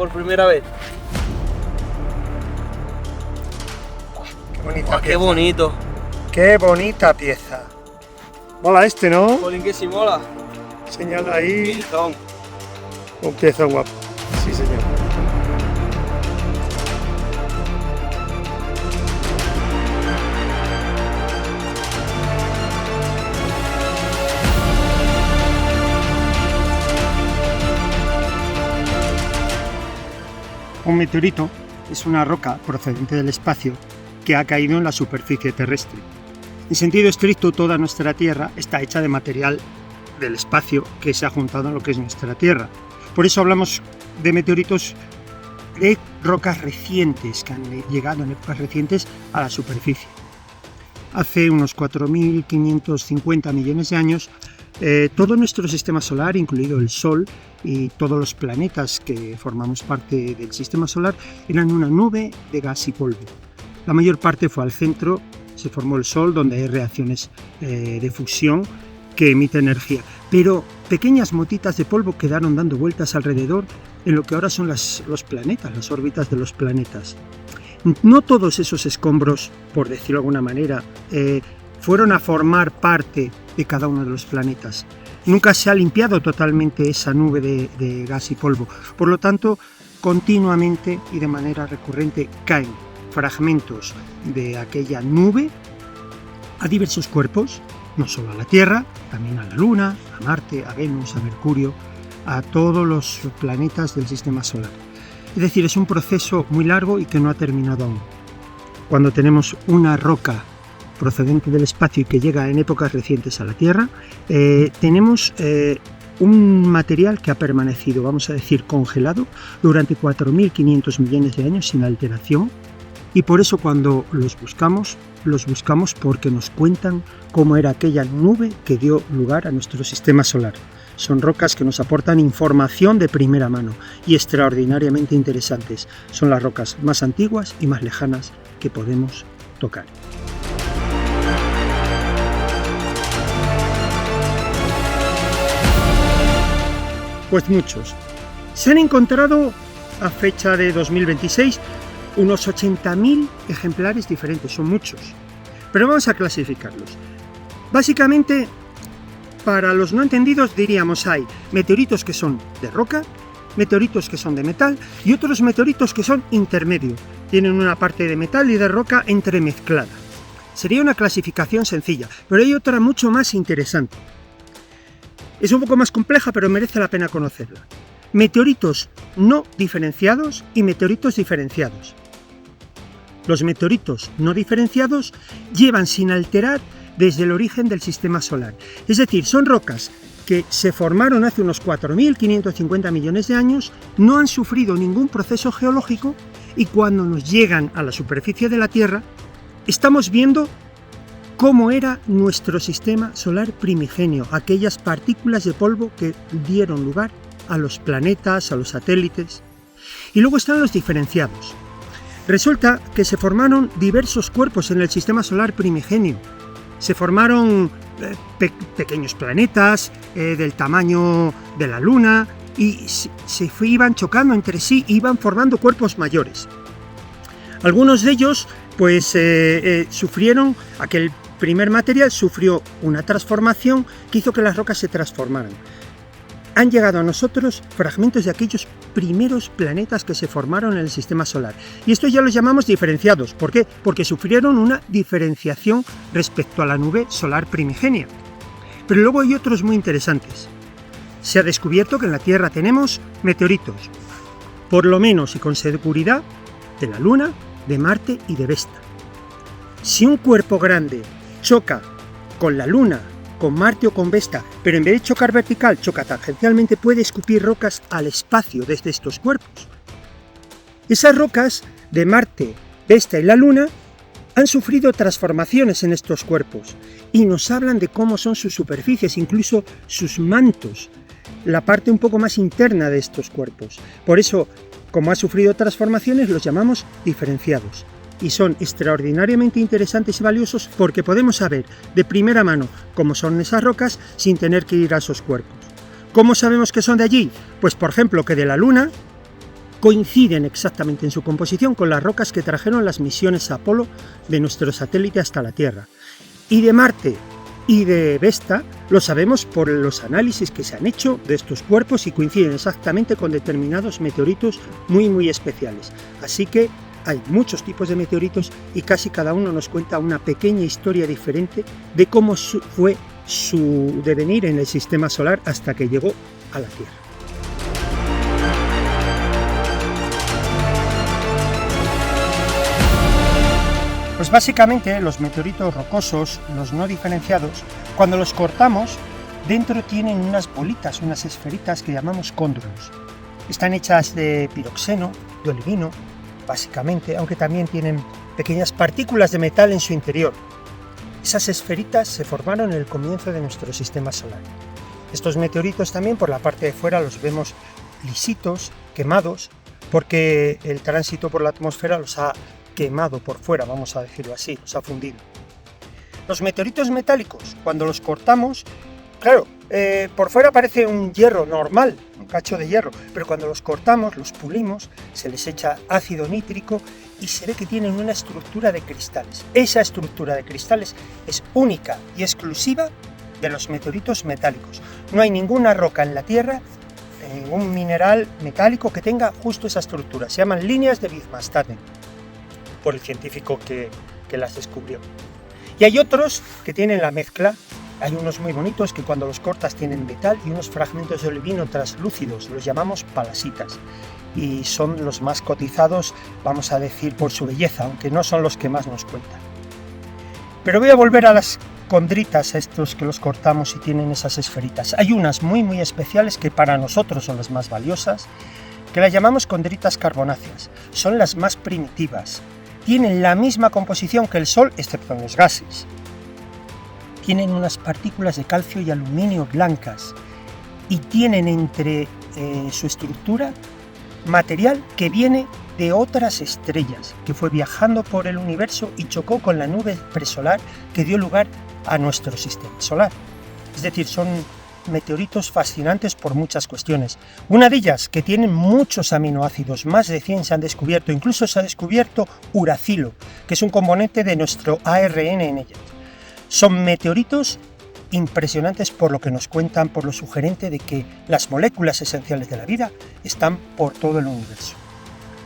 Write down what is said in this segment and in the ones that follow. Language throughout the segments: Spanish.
por primera vez. Qué bonita Qué pieza. bonito. Qué bonita pieza. Mola este, ¿no? Jolín, que sí mola. Señala ahí. Piezón. Un piezón guapo. Sí, señor. Un meteorito es una roca procedente del espacio que ha caído en la superficie terrestre. En sentido estricto, toda nuestra Tierra está hecha de material del espacio que se ha juntado en lo que es nuestra Tierra. Por eso hablamos de meteoritos de rocas recientes, que han llegado en épocas recientes a la superficie. Hace unos 4.550 millones de años, todo nuestro sistema solar, incluido el Sol y todos los planetas que formamos parte del sistema solar, eran una nube de gas y polvo. La mayor parte fue al centro, se formó el Sol, donde hay reacciones de fusión que emite energía. Pero pequeñas motitas de polvo quedaron dando vueltas alrededor en lo que ahora son los planetas, las órbitas de los planetas. No todos esos escombros, por decirlo de alguna manera, fueron a formar parte de cada uno de los planetas. Nunca se ha limpiado totalmente esa nube de gas y polvo. Por lo tanto, continuamente y de manera recurrente caen fragmentos de aquella nube a diversos cuerpos, no solo a la Tierra, también a la Luna, a Marte, a Venus, a Mercurio, a todos los planetas del sistema solar. Es decir, es un proceso muy largo y que no ha terminado aún. Cuando tenemos una roca procedente del espacio y que llega en épocas recientes a la Tierra, tenemos un material que ha permanecido, vamos a decir, congelado durante 4.500 millones de años sin alteración, y por eso cuando los buscamos porque nos cuentan cómo era aquella nube que dio lugar a nuestro sistema solar. Son rocas que nos aportan información de primera mano y extraordinariamente interesantes. Son las rocas más antiguas y más lejanas que podemos tocar. Pues muchos. Se han encontrado a fecha de 2026 unos 80.000 ejemplares diferentes, son muchos. Pero vamos a clasificarlos. Básicamente, para los no entendidos diríamos hay meteoritos que son de roca, meteoritos que son de metal y otros meteoritos que son intermedios. Tienen una parte de metal y de roca entremezclada. Sería una clasificación sencilla, pero hay otra mucho más interesante. Es un poco más compleja, pero merece la pena conocerla. Meteoritos no diferenciados y meteoritos diferenciados. Los meteoritos no diferenciados llevan sin alterar desde el origen del sistema solar. Es decir, son rocas que se formaron hace unos 4.550 millones de años, no han sufrido ningún proceso geológico y cuando nos llegan a la superficie de la Tierra, estamos viendo cómo era nuestro sistema solar primigenio, aquellas partículas de polvo que dieron lugar a los planetas, a los satélites. Y luego están los diferenciados. Resulta que se formaron diversos cuerpos en el sistema solar primigenio. Se formaron pequeños planetas del tamaño de la Luna y se iban chocando entre sí, iban formando cuerpos mayores. Algunos de ellos pues sufrieron, aquel primer material sufrió una transformación que hizo que las rocas se transformaran. Han llegado a nosotros fragmentos de aquellos primeros planetas que se formaron en el sistema solar. Y estos ya los llamamos diferenciados. ¿Por qué? Porque sufrieron una diferenciación respecto a la nube solar primigenia. Pero luego hay otros muy interesantes. Se ha descubierto que en la Tierra tenemos meteoritos, por lo menos y con seguridad, de la Luna, de Marte y de Vesta. Si un cuerpo grande choca con la Luna, con Marte o con Vesta, pero en vez de chocar vertical, choca tangencialmente, puede escupir rocas al espacio desde estos cuerpos. Esas rocas de Marte, Vesta y la Luna han sufrido transformaciones en estos cuerpos y nos hablan de cómo son sus superficies, incluso sus mantos, la parte un poco más interna de estos cuerpos. Por eso, como ha sufrido transformaciones, los llamamos diferenciados. Y son extraordinariamente interesantes y valiosos porque podemos saber de primera mano cómo son esas rocas sin tener que ir a esos cuerpos. ¿Cómo sabemos que son de allí? Pues por ejemplo que de la Luna coinciden exactamente en su composición con las rocas que trajeron las misiones Apolo de nuestro satélite hasta la Tierra. Y de Marte y de Vesta lo sabemos por los análisis que se han hecho de estos cuerpos y coinciden exactamente con determinados meteoritos muy especiales. Así que hay muchos tipos de meteoritos y casi cada uno nos cuenta una pequeña historia diferente de cómo fue su devenir en el sistema solar hasta que llegó a la Tierra. Pues básicamente los meteoritos rocosos, los no diferenciados, cuando los cortamos, dentro tienen unas bolitas, unas esferitas que llamamos cóndulos. Están hechas de piroxeno, de olivino, básicamente, aunque también tienen pequeñas partículas de metal en su interior. Esas esferitas se formaron en el comienzo de nuestro sistema solar. Estos meteoritos también por la parte de fuera los vemos lisitos, quemados, porque el tránsito por la atmósfera los ha quemado por fuera, vamos a decirlo así, los ha fundido. Los meteoritos metálicos, cuando los cortamos, claro, por fuera parece un hierro normal, un cacho de hierro, pero cuando los cortamos, los pulimos, se les echa ácido nítrico y se ve que tienen una estructura de cristales. Esa estructura de cristales es única y exclusiva de los meteoritos metálicos. No hay ninguna roca en la Tierra, ningún mineral metálico que tenga justo esa estructura. Se llaman líneas de Widmanstätten, por el científico que las descubrió. Y hay otros que tienen la mezcla. Hay unos muy bonitos que cuando los cortas tienen metal y unos fragmentos de olivino translúcidos, los llamamos palasitas. Y son los más cotizados, vamos a decir, por su belleza, aunque no son los que más nos cuentan. Pero voy a volver a las condritas, estos que los cortamos y tienen esas esferitas. Hay unas muy especiales que para nosotros son las más valiosas, que las llamamos condritas carbonáceas. Son las más primitivas. Tienen la misma composición que el Sol, excepto en los gases. Tienen unas partículas de calcio y aluminio blancas y tienen entre su estructura material que viene de otras estrellas, que fue viajando por el universo y chocó con la nube presolar que dio lugar a nuestro sistema solar. Es decir, son meteoritos fascinantes por muchas cuestiones. Una de ellas, que tienen muchos aminoácidos, más de 100 se han descubierto, incluso se ha descubierto uracilo, que es un componente de nuestro ARN en ellas. Son meteoritos impresionantes por lo que nos cuentan, por lo sugerente de que las moléculas esenciales de la vida están por todo el universo.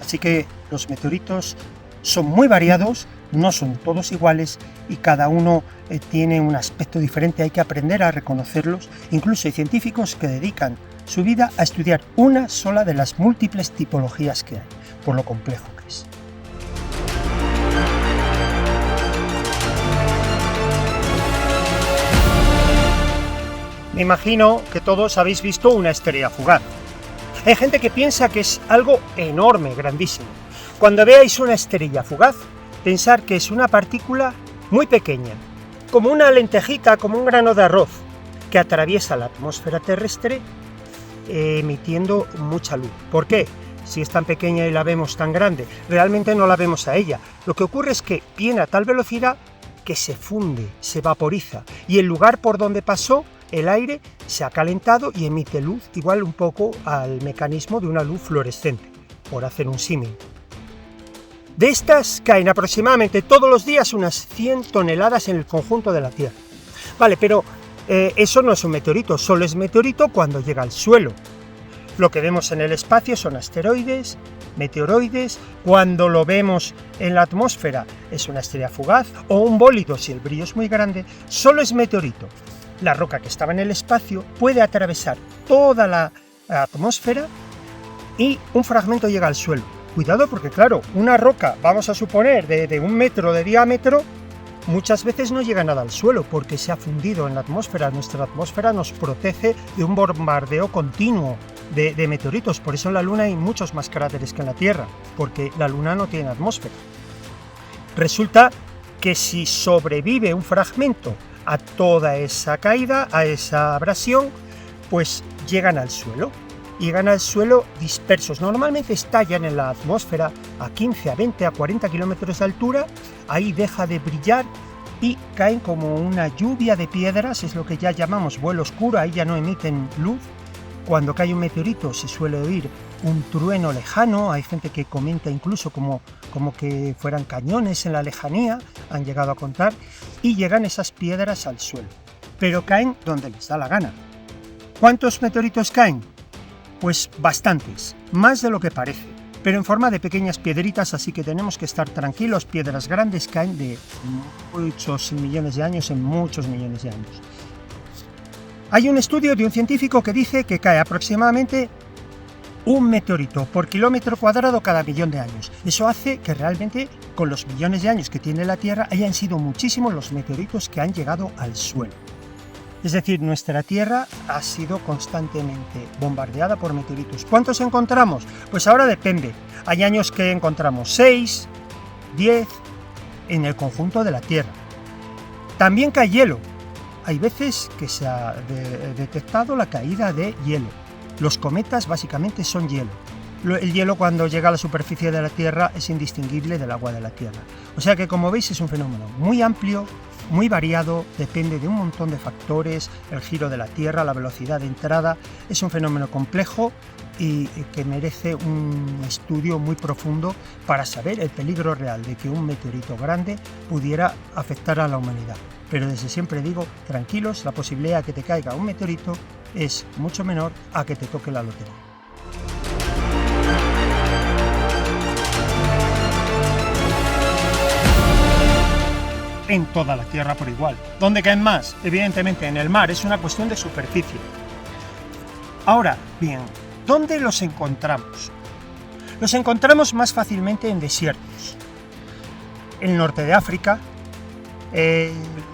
Así que los meteoritos son muy variados, no son todos iguales y cada uno tiene un aspecto diferente, hay que aprender a reconocerlos. Incluso hay científicos que dedican su vida a estudiar una sola de las múltiples tipologías que hay, por lo complejo que es. Me imagino que todos habéis visto una estrella fugaz. Hay gente que piensa que es algo enorme, grandísimo. Cuando veáis una estrella fugaz, pensar que es una partícula muy pequeña, como una lentejita, como un grano de arroz, que atraviesa la atmósfera terrestre emitiendo mucha luz. ¿Por qué? Si es tan pequeña y la vemos tan grande, realmente no la vemos a ella. Lo que ocurre es que viene a tal velocidad que se funde, se vaporiza, y el lugar por donde pasó el aire se ha calentado y emite luz, igual un poco al mecanismo de una luz fluorescente, por hacer un símil. De estas caen aproximadamente todos los días unas 100 toneladas en el conjunto de la Tierra. Vale, pero eso no es un meteorito, solo es meteorito cuando llega al suelo. Lo que vemos en el espacio son asteroides, meteoroides. Cuando lo vemos en la atmósfera es una estrella fugaz o un bólido si el brillo es muy grande, solo es meteorito. La roca que estaba en el espacio puede atravesar toda la atmósfera y un fragmento llega al suelo. Cuidado porque, claro, una roca, vamos a suponer, de 1 metro de diámetro, muchas veces no llega nada al suelo porque se ha fundido en la atmósfera. Nuestra atmósfera nos protege de un bombardeo continuo de meteoritos. Por eso en la Luna hay muchos más cráteres que en la Tierra, porque la Luna no tiene atmósfera. Resulta que si sobrevive un fragmento a toda esa caída, a esa abrasión, pues llegan al suelo. Llegan al suelo dispersos. Normalmente estallan en la atmósfera a 15, a 20, a 40 kilómetros de altura. Ahí deja de brillar y caen como una lluvia de piedras. Es lo que ya llamamos vuelo oscuro. Ahí ya no emiten luz. Cuando cae un meteorito se suele oír un trueno lejano, hay gente que comenta incluso como que fueran cañones en la lejanía, han llegado a contar, y llegan esas piedras al suelo, pero caen donde les da la gana. ¿Cuántos meteoritos caen? Pues bastantes, más de lo que parece, pero en forma de pequeñas piedritas, así que tenemos que estar tranquilos. Piedras grandes caen de muchos millones de años en muchos millones de años. Hay un estudio de un científico que dice que cae aproximadamente un meteorito por kilómetro cuadrado cada millón de años. Eso hace que realmente, con los millones de años que tiene la Tierra, hayan sido muchísimos los meteoritos que han llegado al suelo. Es decir, nuestra Tierra ha sido constantemente bombardeada por meteoritos. ¿Cuántos encontramos? Pues ahora depende. Hay años que encontramos 6, 10 en el conjunto de la Tierra. También cae hielo. Hay veces que se ha detectado la caída de hielo. Los cometas básicamente son hielo. El hielo, cuando llega a la superficie de la Tierra, es indistinguible del agua de la Tierra. O sea que, como veis, es un fenómeno muy amplio, muy variado, depende de un montón de factores, el giro de la Tierra, la velocidad de entrada. Es un fenómeno complejo y que merece un estudio muy profundo para saber el peligro real de que un meteorito grande pudiera afectar a la humanidad. Pero desde siempre digo, tranquilos, la posibilidad de que te caiga un meteorito es mucho menor a que te toque la lotería. En toda la Tierra por igual. ¿Dónde caen más? Evidentemente en el mar, es una cuestión de superficie. Ahora bien, ¿dónde los encontramos? Los encontramos más fácilmente en desiertos. El norte de África,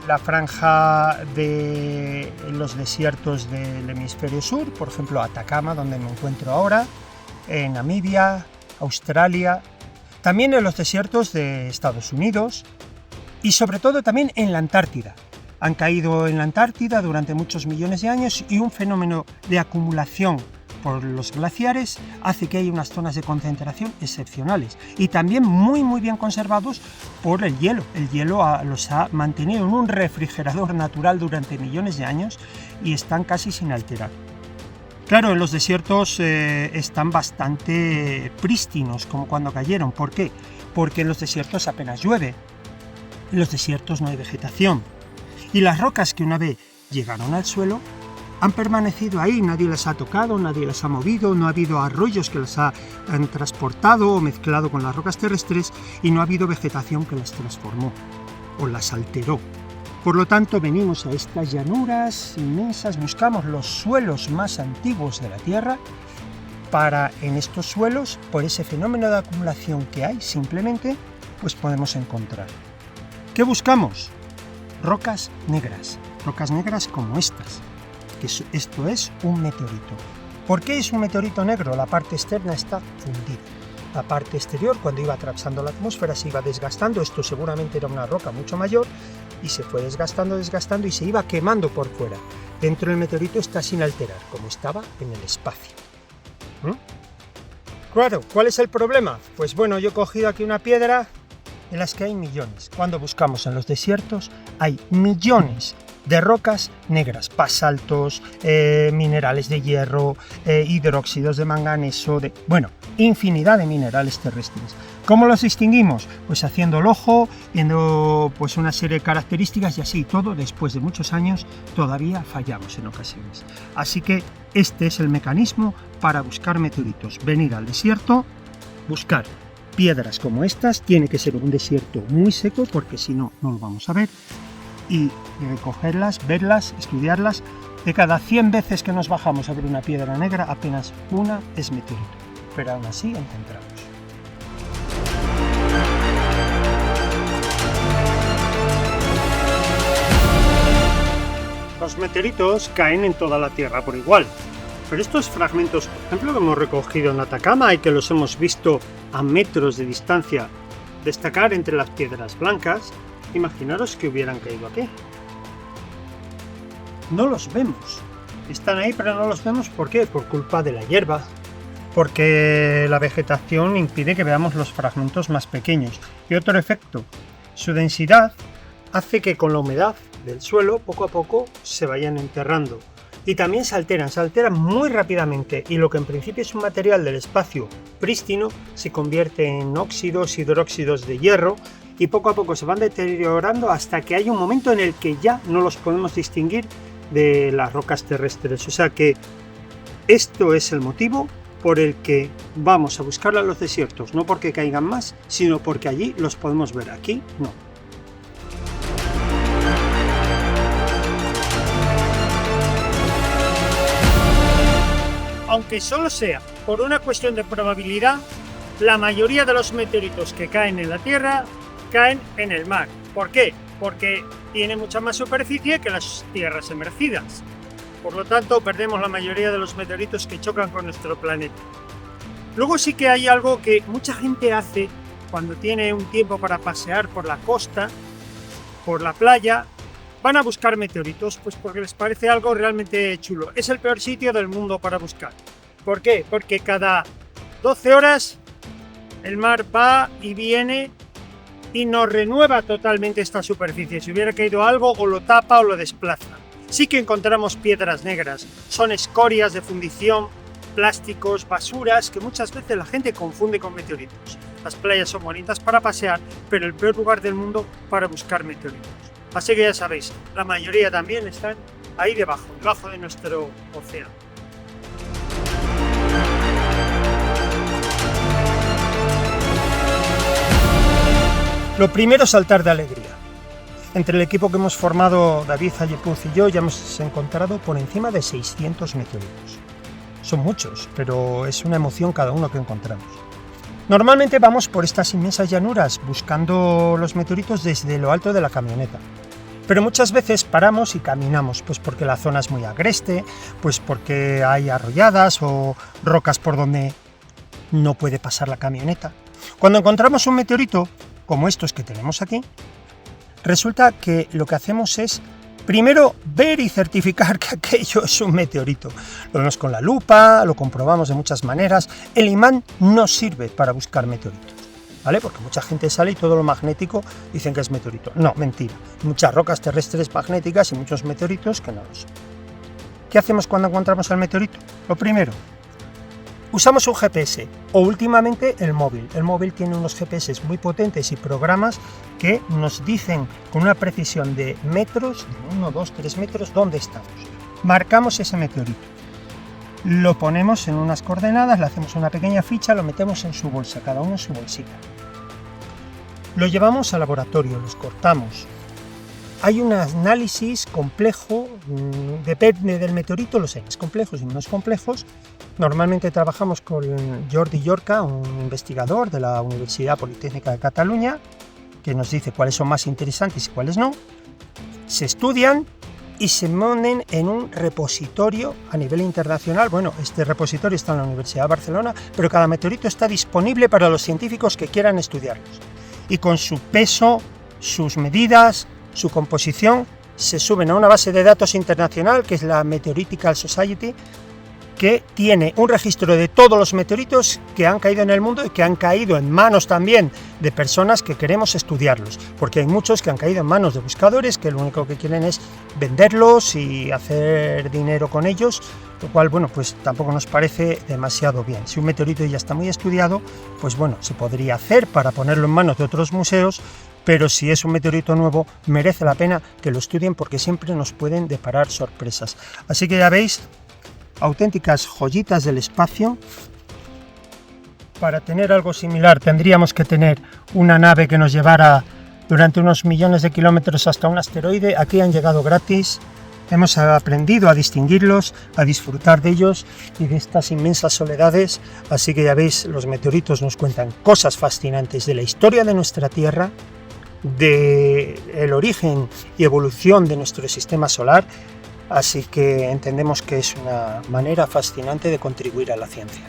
la franja de los desiertos del hemisferio sur, por ejemplo Atacama, donde me encuentro ahora, en Namibia, Australia, también en los desiertos de Estados Unidos, y sobre todo también en la Antártida. Han caído en la Antártida durante muchos millones de años y un fenómeno de acumulación por los glaciares hace que haya unas zonas de concentración excepcionales y también muy bien conservados por el hielo. El hielo los ha mantenido en un refrigerador natural durante millones de años y están casi sin alterar. Claro, en los desiertos están bastante prístinos, como cuando cayeron. ¿Por qué? Porque en los desiertos apenas llueve. En los desiertos no hay vegetación. Y las rocas que una vez llegaron al suelo han permanecido ahí, nadie las ha tocado, nadie las ha movido, no ha habido arroyos que las han transportado o mezclado con las rocas terrestres y no ha habido vegetación que las transformó o las alteró. Por lo tanto, venimos a estas llanuras inmensas, buscamos los suelos más antiguos de la Tierra para, en estos suelos, por ese fenómeno de acumulación que hay, simplemente, pues podemos encontrar. ¿Qué buscamos? Rocas negras como estas. Esto es un meteorito. ¿Por qué es un meteorito negro? La parte externa está fundida. La parte exterior, cuando iba atravesando la atmósfera, se iba desgastando. Esto seguramente era una roca mucho mayor y se fue desgastando y se iba quemando por fuera. Dentro del meteorito está sin alterar, como estaba en el espacio. Claro, ¿cuál es el problema? Pues bueno, yo he cogido aquí una piedra en las que hay millones. Cuando buscamos en los desiertos hay millones de rocas negras, basaltos, minerales de hierro, hidróxidos de manganeso, infinidad de minerales terrestres. ¿Cómo los distinguimos? Pues haciendo el ojo, viendo pues una serie de características y así todo, después de muchos años, todavía fallamos en ocasiones. Así que este es el mecanismo para buscar meteoritos. Venir al desierto, buscar piedras como estas, tiene que ser un desierto muy seco porque si no, no lo vamos a ver, y recogerlas, verlas, estudiarlas. De cada 100 veces que nos bajamos a ver una piedra negra, apenas una es meteorito, pero aún así encontramos. Los meteoritos caen en toda la Tierra por igual. Pero estos fragmentos, por ejemplo, que hemos recogido en Atacama y que los hemos visto a metros de distancia destacar entre las piedras blancas, imaginaros que hubieran caído aquí. No los vemos. Están ahí, pero no los vemos. ¿Por qué? Por culpa de la hierba. Porque la vegetación impide que veamos los fragmentos más pequeños. Y otro efecto, su densidad hace que con la humedad del suelo poco a poco se vayan enterrando. Y también se alteran muy rápidamente, y lo que en principio es un material del espacio prístino se convierte en óxidos, hidróxidos de hierro, y poco a poco se van deteriorando hasta que hay un momento en el que ya no los podemos distinguir de las rocas terrestres. O sea que esto es el motivo por el que vamos a buscarla en los desiertos, no porque caigan más, sino porque allí los podemos ver, aquí no. Aunque solo sea por una cuestión de probabilidad, la mayoría de los meteoritos que caen en la Tierra caen en el mar. ¿Por qué? Porque tiene mucha más superficie que las tierras emergidas. Por lo tanto, perdemos la mayoría de los meteoritos que chocan con nuestro planeta. Luego sí que hay algo que mucha gente hace cuando tiene un tiempo para pasear por la costa, por la playa. Van a buscar meteoritos, pues porque les parece algo realmente chulo. Es el peor sitio del mundo para buscar. ¿Por qué? Porque cada 12 horas el mar va y viene y nos renueva totalmente esta superficie. Si hubiera caído algo, o lo tapa o lo desplaza. Sí que encontramos piedras negras, son escorias de fundición, plásticos, basuras, que muchas veces la gente confunde con meteoritos. Las playas son bonitas para pasear, pero el peor lugar del mundo para buscar meteoritos. Así que ya sabéis, la mayoría también están ahí debajo de nuestro océano. Lo primero es saltar de alegría. Entre el equipo que hemos formado, David Allepuz y yo, ya hemos encontrado por encima de 600 meteoritos. Son muchos, pero es una emoción cada uno que encontramos. Normalmente vamos por estas inmensas llanuras buscando los meteoritos desde lo alto de la camioneta. Pero muchas veces paramos y caminamos, pues porque la zona es muy agreste, pues porque hay arrolladas o rocas por donde no puede pasar la camioneta. Cuando encontramos un meteorito, como estos que tenemos aquí, resulta que lo que hacemos es primero ver y certificar que aquello es un meteorito. Lo vemos con la lupa, lo comprobamos de muchas maneras. El imán no sirve para buscar meteoritos, ¿vale? Porque mucha gente sale y todo lo magnético dicen que es meteorito. No, mentira. Muchas rocas terrestres magnéticas y muchos meteoritos que no lo son. ¿Qué hacemos cuando encontramos el meteorito? Lo primero, usamos un GPS o últimamente el móvil. El móvil tiene unos GPS muy potentes y programas que nos dicen con una precisión de metros, de 1, 2, 3 metros, dónde estamos. Marcamos ese meteorito, lo ponemos en unas coordenadas, le hacemos una pequeña ficha, lo metemos en su bolsa, cada uno en su bolsita. Lo llevamos al laboratorio, los cortamos. Hay un análisis complejo, depende del meteorito, los hay más complejos y menos complejos. Normalmente trabajamos con Jordi Llorca, un investigador de la Universidad Politécnica de Cataluña, que nos dice cuáles son más interesantes y cuáles no. Se estudian y se ponen en un repositorio a nivel internacional. Bueno, este repositorio está en la Universidad de Barcelona, pero cada meteorito está disponible para los científicos que quieran estudiarlos. Y con su peso, sus medidas, su composición, se suben a una base de datos internacional que es la Meteoritical Society, que tiene un registro de todos los meteoritos que han caído en el mundo y que han caído en manos también de personas que queremos estudiarlos, porque hay muchos que han caído en manos de buscadores que lo único que quieren es venderlos y hacer dinero con ellos, lo cual, bueno, pues tampoco nos parece demasiado bien. Si un meteorito ya está muy estudiado, pues bueno, se podría hacer para ponerlo en manos de otros museos, pero si es un meteorito nuevo, merece la pena que lo estudien porque siempre nos pueden deparar sorpresas. Así que ya veis, auténticas joyitas del espacio. Para tener algo similar tendríamos que tener una nave que nos llevara durante unos millones de kilómetros hasta un asteroide. Aquí han llegado gratis, hemos aprendido a distinguirlos, a disfrutar de ellos y de estas inmensas soledades. Así que ya veis, los meteoritos nos cuentan cosas fascinantes de la historia de nuestra Tierra, del origen y evolución de nuestro sistema solar. Así que entendemos que es una manera fascinante de contribuir a la ciencia.